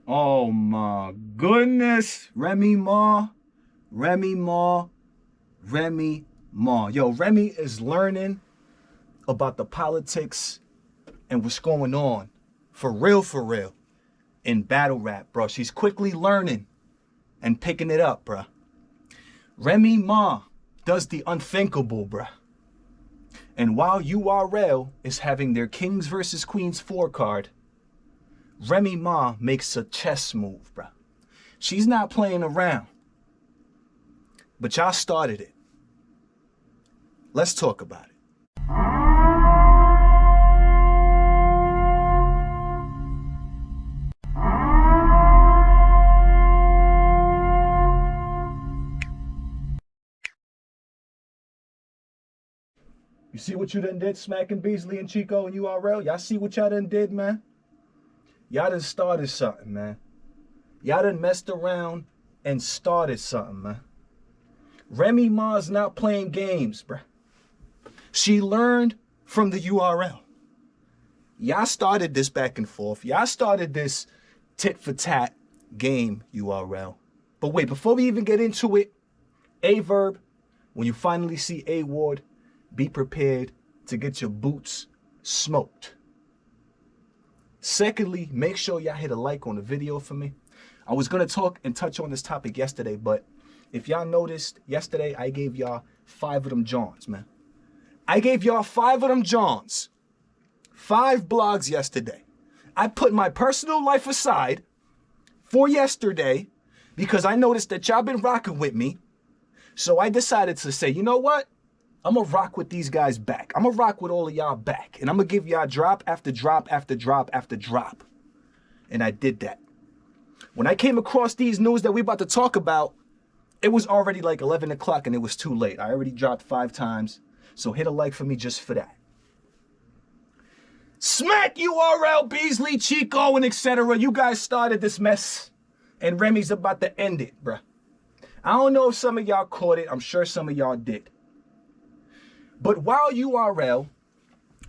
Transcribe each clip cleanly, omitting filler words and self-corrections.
Oh my goodness. Remy Ma, Remy Ma, Remy Ma. Yo, Remy is learning about the politics and what's going on for real, in battle rap, bro. She's quickly learning and picking it up, bro. Remy Ma does the unthinkable, bro. And while URL is having their Kings versus Queens 4 card, Remy Ma makes a chess move, bro. She's not playing around. But y'all started it. Let's talk about it. You see what you done did, smacking Beasley and Chico and URL? Y'all see what y'all done did, man? Y'all done started something, man. Y'all done messed around and started something, man. Remy Ma's not playing games, bruh. She learned from the URL. Y'all started this back and forth. Y'all started this tit for tat game, URL. But wait, before we even get into it, A-Verb, when you finally see A-Ward, be prepared to get your boots smoked. Secondly, make sure y'all hit a like on the video for me. I was going to talk and touch on this topic yesterday, but if y'all noticed, yesterday I gave y'all 5 of them Johns, man. I gave y'all 5 of them Johns. 5 blogs yesterday. I put my personal life aside for yesterday because I noticed that y'all been rocking with me. So I decided to say, you know what? I'm going to rock with these guys back. I'm going to rock with all of y'all back. And I'm going to give y'all drop after drop after drop after drop. And I did that. When I came across these news that we about to talk about, it was already like 11 o'clock and it was too late. I already dropped 5 times. So hit a like for me just for that. Smack URL, Beasley, Chico, and etc. You guys started this mess. And Remy's about to end it, bruh. I don't know if some of y'all caught it. I'm sure some of y'all did. But while URL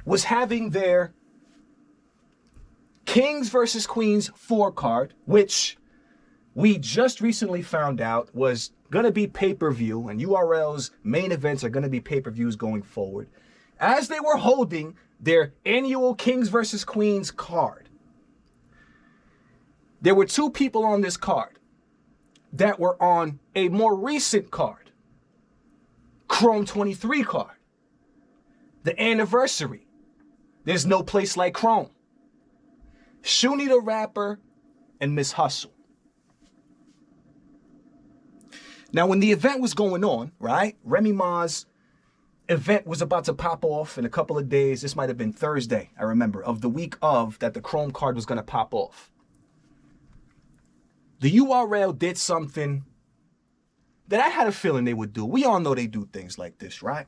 was having their Kings versus Queens 4 card, which we just recently found out was going to be pay-per-view, and URL's main events are going to be pay-per-views going forward, as they were holding their annual Kings versus Queens card, there were 2 people on this card that were on a more recent card, Chrome 23 card. The anniversary. There's no place like Chrome. SHOONEY the rapper and Miss Hustle. Now, when the event was going on, right? Remy Ma's event was about to pop off in a couple of days. This might have been Thursday, I remember, of the week of that the Chrome card was going to pop off. The URL did something that I had a feeling they would do. We all know they do things like this, right?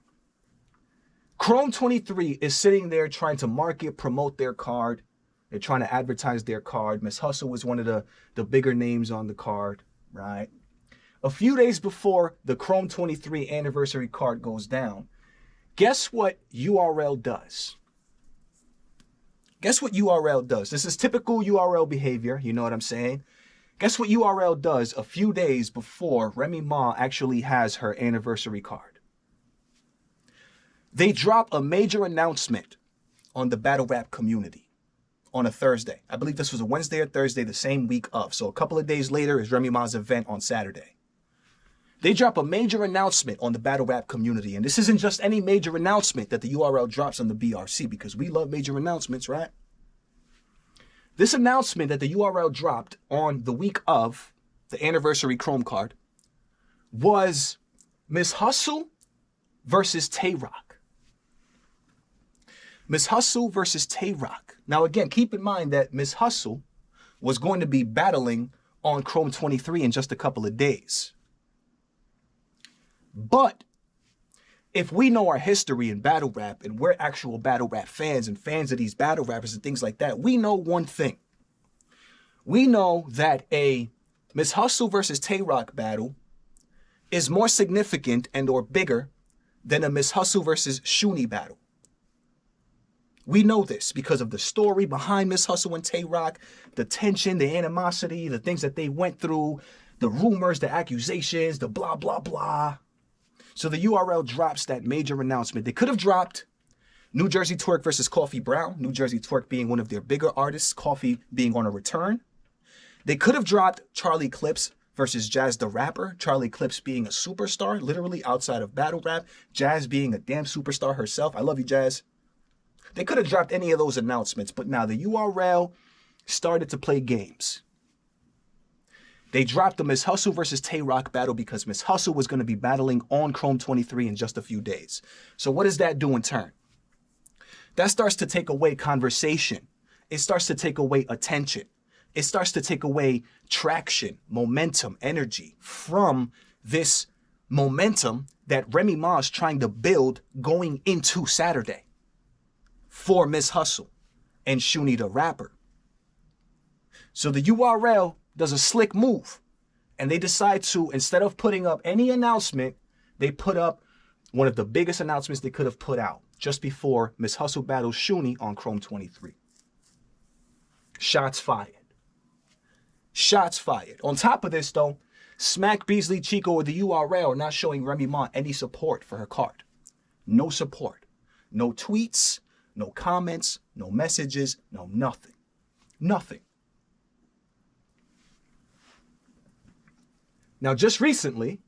Chrome 23 is sitting there trying to market, promote their card. They're trying to advertise their card. Miss Hustle was one of the bigger names on the card, right? A few days before the Chrome 23 anniversary card goes down, guess what URL does? Guess what URL does? This is typical URL behavior, you know what I'm saying? Guess what URL does a few days before Remy Ma actually has her anniversary card? They drop a major announcement on the battle rap community on a Thursday. I believe this was a Wednesday or Thursday, the same week of. So a couple of days later is Remy Ma's event on Saturday. They drop a major announcement on the battle rap community. And this isn't just any major announcement that the URL drops on the BRC, because we love major announcements, right? This announcement that the URL dropped on the week of the anniversary Chrome card was Miss Hustle versus Tay-Rock. Miss Hustle versus Tay-Rock. Now, again, keep in mind that Miss Hustle was going to be battling on Chrome 23 in just a couple of days. But if we know our history in battle rap and we're actual battle rap fans and fans of these battle rappers and things like that, we know one thing. We know that a Miss Hustle versus Tay-Rock battle is more significant and or bigger than a Miss Hustle versus SHOONEY battle. We know this because of the story behind Miss Hustle and Tay Rock, the tension, the animosity, the things that they went through, the rumors, the accusations, the blah, blah, blah. So the URL drops that major announcement. They could have dropped New Jersey Twerk versus Coffee Brown, New Jersey Twerk being one of their bigger artists, Coffee being on a return. They could have dropped Charlie Clips versus Jazz the Rapper, Charlie Clips being a superstar, literally outside of battle rap, Jazz being a damn superstar herself. I love you, Jazz. They could have dropped any of those announcements, but now the URL started to play games. They dropped the Miss Hustle versus Tay Rock battle because Miss Hustle was going to be battling on Chrome 23 in just a few days. So what does that do in turn? That starts to take away conversation. It starts to take away attention. It starts to take away traction, momentum, energy from this momentum that Remy Ma is trying to build going into Saturday for Miss Hustle and SHOONEY the Rapper. So the URL does a slick move and they decide to, instead of putting up any announcement, they put up one of the biggest announcements they could have put out just before Miss Hustle battles SHOONEY on Chrome 23. Shots fired. Shots fired. On top of this, though, Smack, Beasley, Chico, or the URL are not showing Remy Ma any support for her card. No support. No tweets, no comments, no messages, no nothing. Nothing. Now, just recently,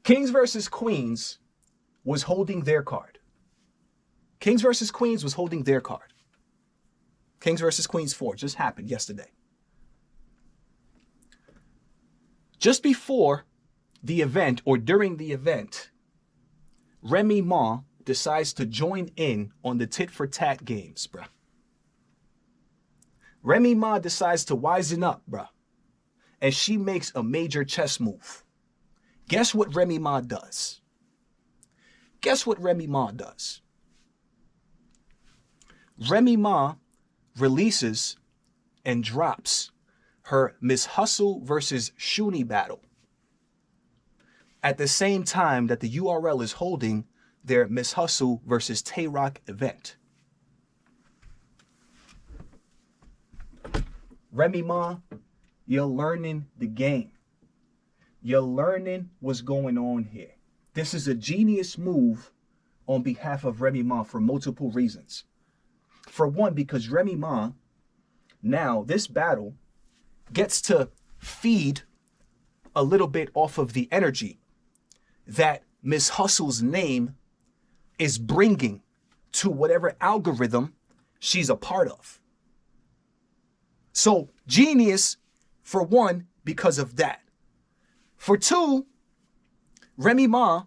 Kings versus Queens was holding their card. Kings versus Queens was holding their card. Kings versus Queens 4 just happened yesterday. Just before the event or during the event, Remy Ma decides to join in on the tit for tat games, bruh. Remy Ma decides to wisen up, bruh. And she makes a major chess move. Guess what Remy Ma does? Guess what Remy Ma does? Remy Ma releases and drops her Miss Hustle versus SHOONEY battle at the same time that the URL is holding their Miss Hustle versus Tay Rock event. Remy Ma, you're learning the game. You're learning what's going on here. This is a genius move on behalf of Remy Ma for multiple reasons. For one, because Remy Ma, now this battle gets to feed a little bit off of the energy that Miss Hustle's name is bringing to whatever algorithm she's a part of. So genius, for one, because of that. For two, Remy Ma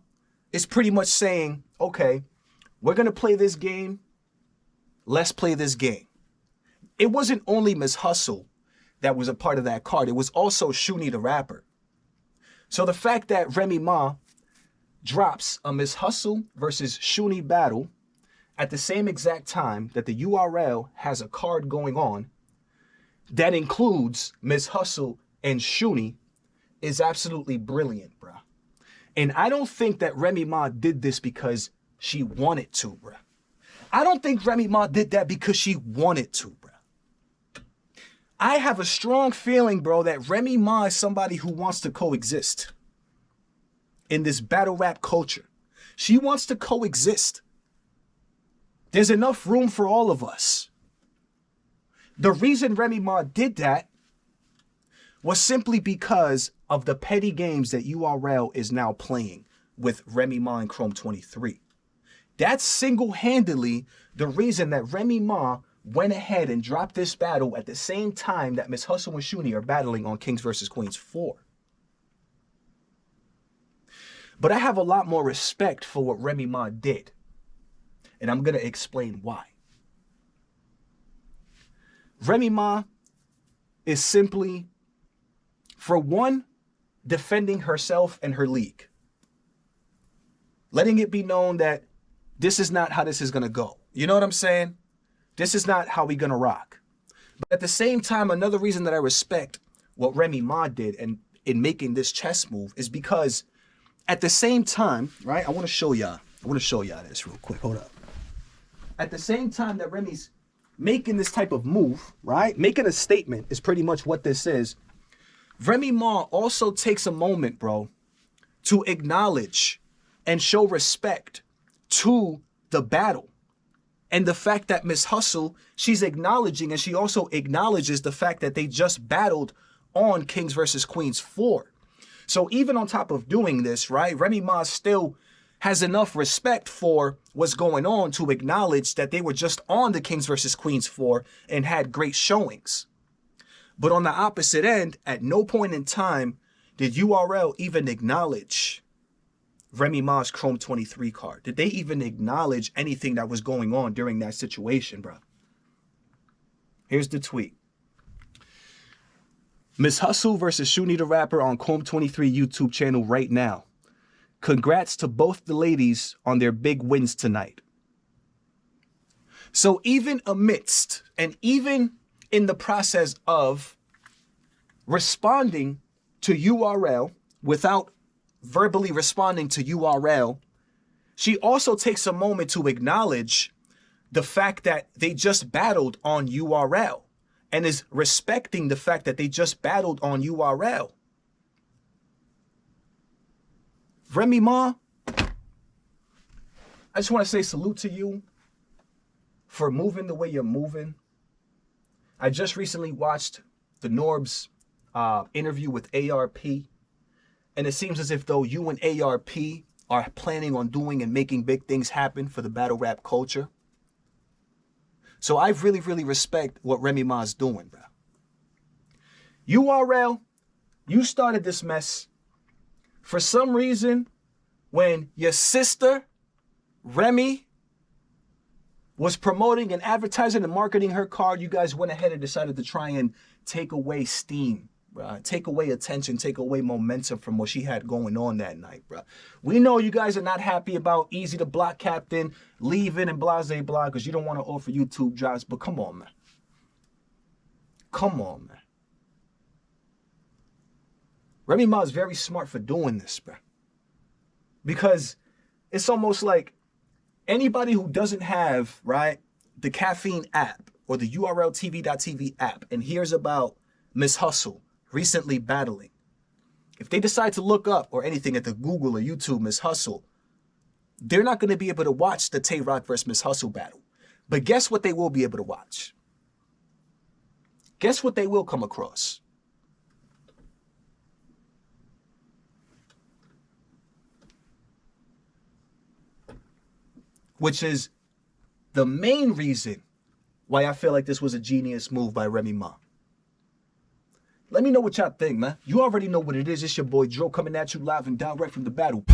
is pretty much saying, okay, we're going to play this game. Let's play this game. It wasn't only Miss Hustle that was a part of that card. It was also SHOONEY the Rapper. So the fact that Remy Ma drops a Miss Hustle versus SHOONEY battle at the same exact time that the URL has a card going on that includes Miss Hustle and SHOONEY is absolutely brilliant, bruh. And I don't think that Remy Ma did this because she wanted to, bruh. I don't think Remy Ma did that because she wanted to, bruh. I have a strong feeling, bro, that Remy Ma is somebody who wants to coexist in this battle rap culture. She wants to coexist. There's enough room for all of us. The reason Remy Ma did that was simply because of the petty games that URL is now playing with Remy Ma and Chrome 23. That's single-handedly the reason that Remy Ma went ahead and dropped this battle at the same time that Miss Hustle and SHOONEY are battling on Kings vs. Queens 4. But I have a lot more respect for what Remy Ma did. And I'm going to explain why. Remy Ma is simply, for one, defending herself and her league. Letting it be known that this is not how this is going to go. You know what I'm saying? This is not how we're going to rock. But at the same time, another reason that I respect what Remy Ma did and in making this chess move is because at the same time, right? I want to show y'all this real quick. Hold up. at the same time that Remy's making this type of move, right? Making a statement is pretty much what this is. Remy Ma also takes a moment, bro, to acknowledge and show respect to the battle. And the fact that Miss Hustle, she's acknowledging, and she also acknowledges the fact that they just battled on Kings vs. Queens 4. So even on top of doing this, right, Remy Ma still has enough respect for what's going on to acknowledge that they were just on the Kings vs. Queens 4 and had great showings. But on the opposite end, at no point in time did URL even acknowledge Remy Ma's Chrome 23 card. Did they even acknowledge anything that was going on during that situation, bro? Here's the tweet. Miss Hustle versus SHOONEY the Rapper on Chrome 23 YouTube channel right now. Congrats to both the ladies on their big wins tonight. So even amidst and even in the process of responding to URL without verbally responding to URL, she also takes a moment to acknowledge the fact that they just battled on URL and is respecting the fact that they just battled on URL. Remy Ma, I just want to say salute to you for moving the way you're moving. I just recently watched the Norb's interview with ARP, and it seems as if though you and ARP are planning on doing and making big things happen for the battle rap culture. So I really, really respect what Remy Ma's doing, bro. URL, you started this mess. For some reason, when your sister, Remy, was promoting and advertising and marketing her card, you guys went ahead and decided to try and take away steam, take away attention, take away momentum from what she had going on that night, bro. We know you guys are not happy about Easy the Block Captain leaving and blase blah because you don't want to offer YouTube drops, but come on, man. Come on, man. Remy Ma is very smart for doing this, bro. Because it's almost like anybody who doesn't have, right, the Caffeine app or the URLTV.tv app and hears about Miss Hustle recently battling, if they decide to look up or anything at the Google or YouTube Miss Hustle, they're not going to be able to watch the Tay Rock versus Miss Hustle battle. But guess what they will be able to watch? Guess what they will come across? Which is the main reason why I feel like this was a genius move by Remy Ma. Let me know what y'all think, man. You already know what it is. It's your boy Dro coming at you live and direct from the battle.